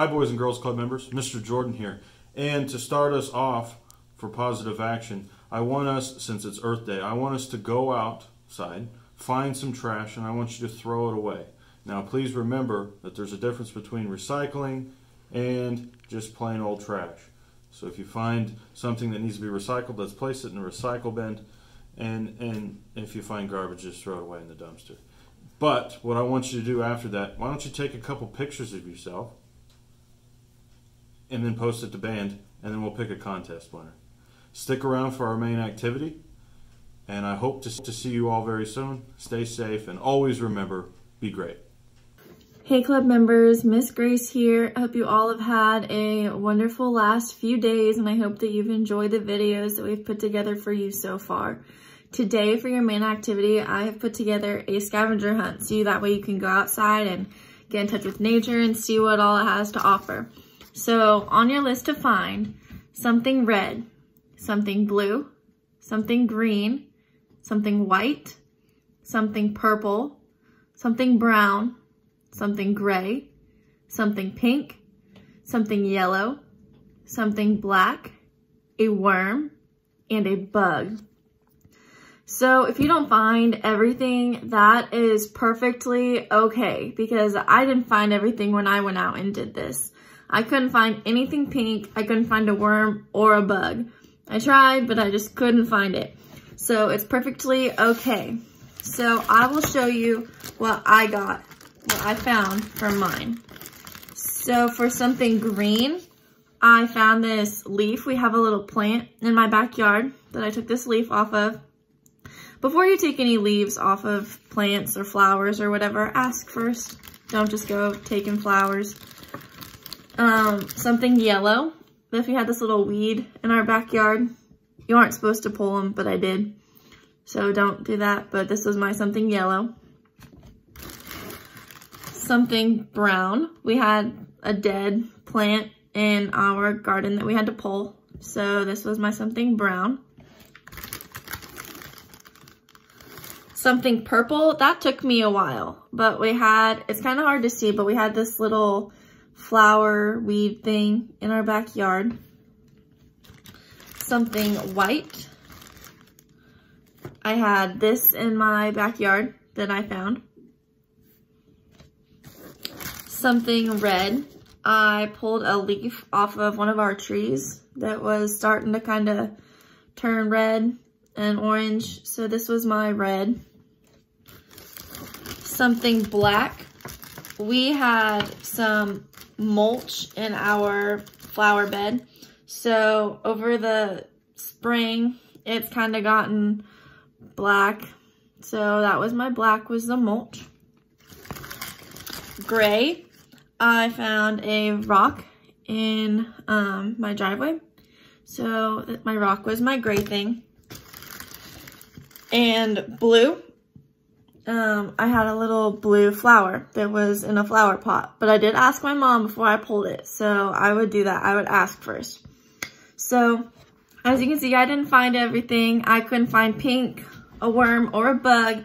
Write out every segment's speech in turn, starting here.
Hi Boys and Girls Club members, Mr. Jordan here. And to start us off for positive action, I want us, since it's Earth Day, I want us to go outside, find some trash, and I want you to throw it away. Now please remember that there's a difference between recycling and just plain old trash. So if you find something that needs to be recycled, let's place it in a recycle bin, and if you find garbage, just throw it away in the dumpster. But what I want you to do after that, why don't you take a couple pictures of yourself and then post it to band, and then we'll pick a contest winner. Stick around for our main activity, and I hope to see you all very soon. Stay safe, and always remember, be great. Hey club members, Miss Grace here. I hope you all have had a wonderful last few days, and I hope that you've enjoyed the videos that we've put together for you so far. Today for your main activity, I have put together a scavenger hunt, so that way you can go outside and get in touch with nature and see what all it has to offer. So on your list to find, something red, something blue, something green, something white, something purple, something brown, something gray, something pink, something yellow, something black, a worm, and a bug. So if you don't find everything, that is perfectly okay, because I didn't find everything when I went out and did this. I couldn't find anything pink. I couldn't find a worm or a bug. I tried, but I just couldn't find it. So it's perfectly okay. So I will show you what I got, what I found from mine. So for something green, I found this leaf. We have a little plant in my backyard that I took this leaf off of. Before you take any leaves off of plants or flowers or whatever, ask first. Don't just go taking flowers. Something yellow. If you had this little weed in our backyard, you aren't supposed to pull them, but I did. So don't do that, but this was my something yellow. Something brown. We had a dead plant in our garden that we had to pull. So this was my something brown. Something purple, that took me a while, but we had, it's kind of hard to see, but we had this little flower weed thing in our backyard. Something white. I had this in my backyard that I found. Something red. I pulled a leaf off of one of our trees that was starting to kind of turn red and orange, so this was my red. Something black. We had some mulch in our flower bed, so over the spring it's kind of gotten black, so that was my black, was the mulch. Gray. I found a rock in my driveway, so my rock was my gray thing. And blue. I had a little blue flower that was in a flower pot, but I did ask my mom before I pulled it, so I would do that. I would ask first. So as you can see, I didn't find everything. I couldn't find pink, a worm, or a bug,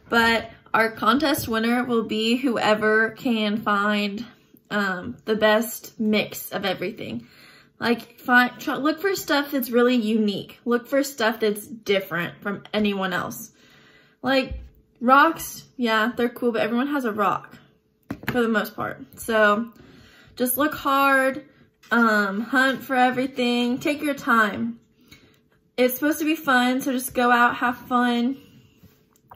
but our contest winner will be whoever can find the best mix of everything. Like, look for stuff that's really unique. Look for stuff that's different from anyone else. Like, rocks, yeah, they're cool, but everyone has a rock for the most part. So just look hard, hunt for everything, take your time. It's supposed to be fun, so just go out, have fun.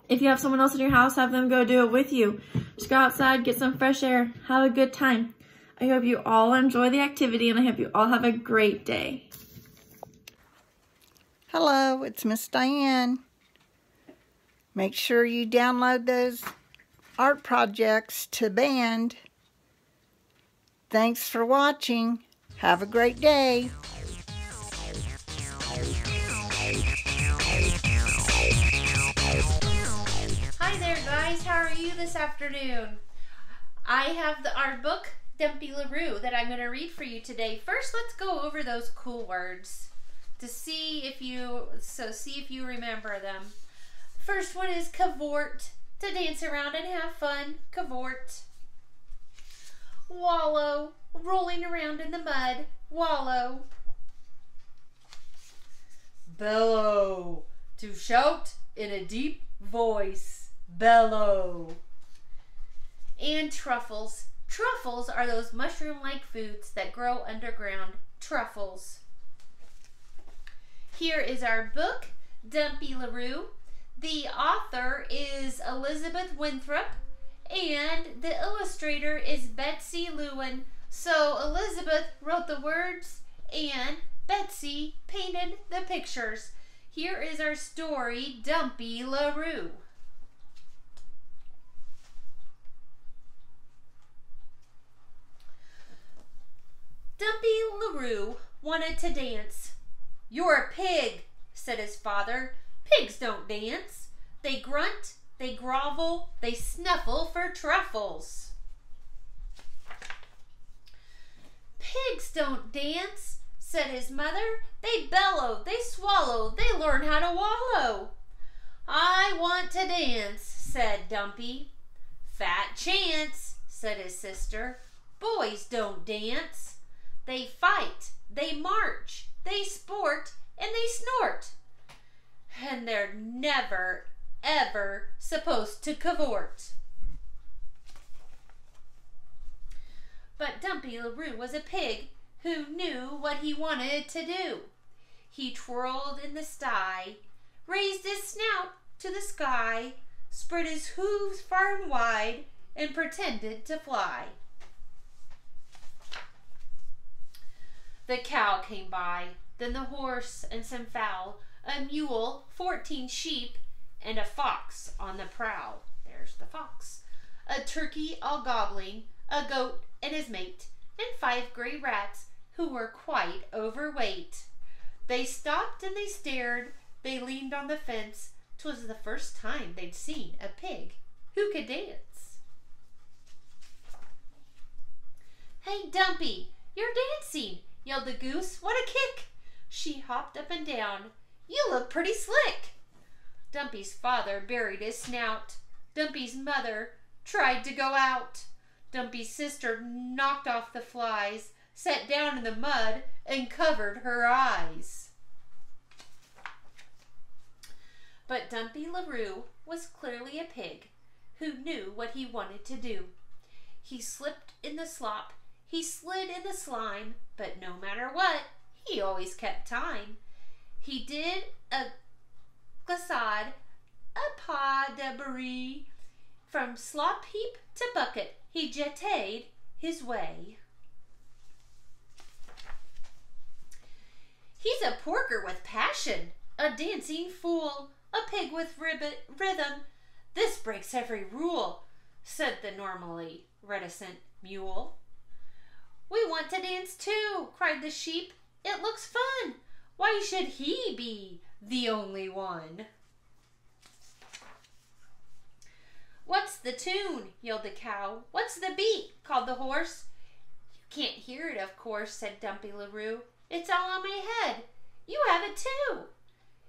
If you have someone else in your house, have them go do it with you. Just go outside, get some fresh air, have a good time. I hope you all enjoy the activity, and I hope you all have a great day. Hello, it's Miss Diane. Make sure you download those art projects to band. Thanks for watching. Have a great day. Hi there guys, how are you this afternoon? I have the art book, Dumpy LaRue, that I'm going to read for you today. First, let's go over those cool words to see if you remember them. First one is cavort, to dance around and have fun. Cavort. wallow, rolling around in the mud, wallow. Bellow, to shout in a deep voice, bellow. And truffles. Truffles are those mushroom-like foods that grow underground, truffles. Here is our book, Dumpy LaRue. The author is Elizabeth Winthrop, and the illustrator is Betsy Lewin. So Elizabeth wrote the words and Betsy painted the pictures. Here is our story, Dumpy LaRue. Dumpy LaRue wanted to dance. "You're a pig," said his father. "Pigs don't dance. They grunt, they grovel, they snuffle for truffles." "Pigs don't dance," said his mother. "They bellow, they swallow, they learn how to wallow." "I want to dance," said Dumpy. "Fat chance," said his sister. "Boys don't dance. They fight, they march, they sport, and they snort. And they're never, ever supposed to cavort." But Dumpy LaRue was a pig who knew what he wanted to do. He twirled in the sty, raised his snout to the sky, spread his hooves far and wide, and pretended to fly. The cow came by, then the horse and some fowl, a mule, 14 sheep, and a fox on the prowl. There's the fox. A turkey all gobbling, a goat and his mate, and 5 gray rats who were quite overweight. They stopped and they stared, they leaned on the fence. 'Twas the first time they'd seen a pig who could dance. "Hey, Dumpy, you're dancing!" yelled the goose. "What a kick!" She hopped up and down. "You look pretty slick." Dumpy's father buried his snout. Dumpy's mother tried to go out. Dumpy's sister knocked off the flies, sat down in the mud, and covered her eyes. But Dumpy LaRue was clearly a pig who knew what he wanted to do. He slipped in the slop, he slid in the slime, but no matter what, he always kept time. He did a glissade, a pas de bourrée, from slop heap to bucket, he jetted his way. "He's a porker with passion, a dancing fool, a pig with rhythm. This breaks every rule," said the normally reticent mule. "We want to dance too," cried the sheep. "It looks fun. Why should he be the only one?" "What's the tune?" yelled the cow. "What's the beat?" called the horse. "You can't hear it, of course," said Dumpy LaRue. "It's all on my head. You have it too.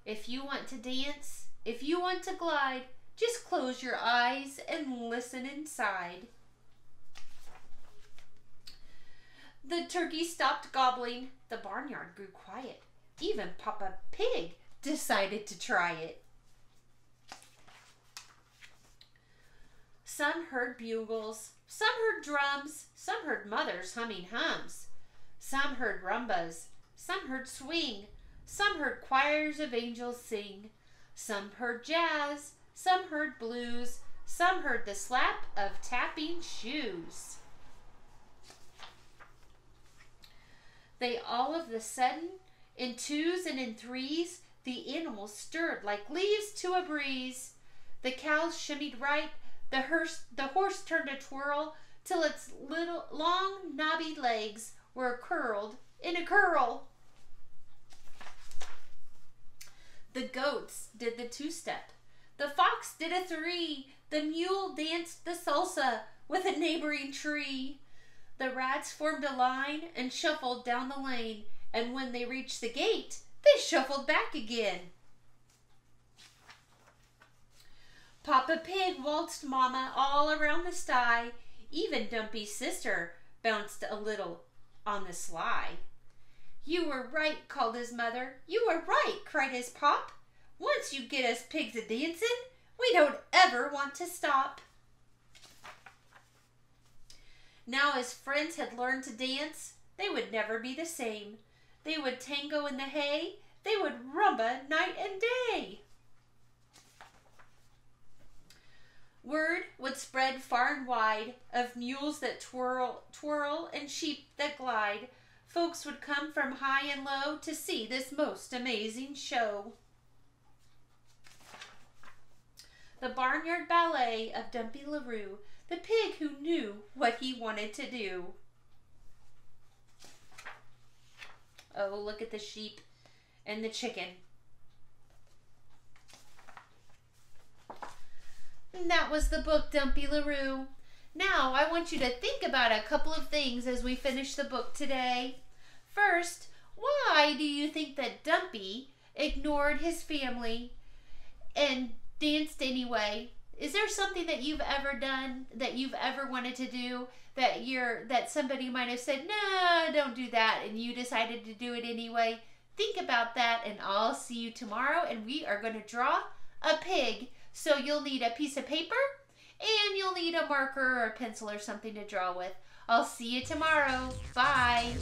If you want to dance, if you want to glide, just close your eyes and listen inside." The turkey stopped gobbling. The barnyard grew quiet. Even Papa Pig decided to try it. Some heard bugles, some heard drums, some heard mothers humming hums. Some heard rumbas, some heard swing, some heard choirs of angels sing. Some heard jazz, some heard blues, some heard the slap of tapping shoes. They all of the sudden, in twos and in threes, the animals stirred like leaves to a breeze. The cows shimmied right, the horse turned a twirl, till its little long knobby legs were curled in a curl. The goats did the two-step, the fox did a three, the mule danced the salsa with a neighboring tree. The rats formed a line and shuffled down the lane, and when they reached the gate, they shuffled back again. Papa Pig waltzed Mama all around the sty. Even Dumpy's sister bounced a little on the sly. "You were right," called his mother. "You were right," cried his pop. "Once you get us pigs a-dancing, we don't ever want to stop." Now his friends had learned to dance, they would never be the same. They would tango in the hay, they would rumba night and day. Word would spread far and wide of mules that twirl, and sheep that glide. Folks would come from high and low to see this most amazing show. The barnyard ballet of Dumpy LaRue, the pig who knew what he wanted to do. Oh, look at the sheep and the chicken. And that was the book, Dumpy LaRue. Now, I want you to think about a couple of things as we finish the book today. First, why do you think that Dumpy ignored his family and danced anyway? Is there something that you've ever done, that you've ever wanted to do, that somebody might have said, "No, don't do that," and you decided to do it anyway? Think about that, and I'll see you tomorrow, and we are going to draw a pig. So you'll need a piece of paper, and you'll need a marker or a pencil or something to draw with. I'll see you tomorrow. Bye.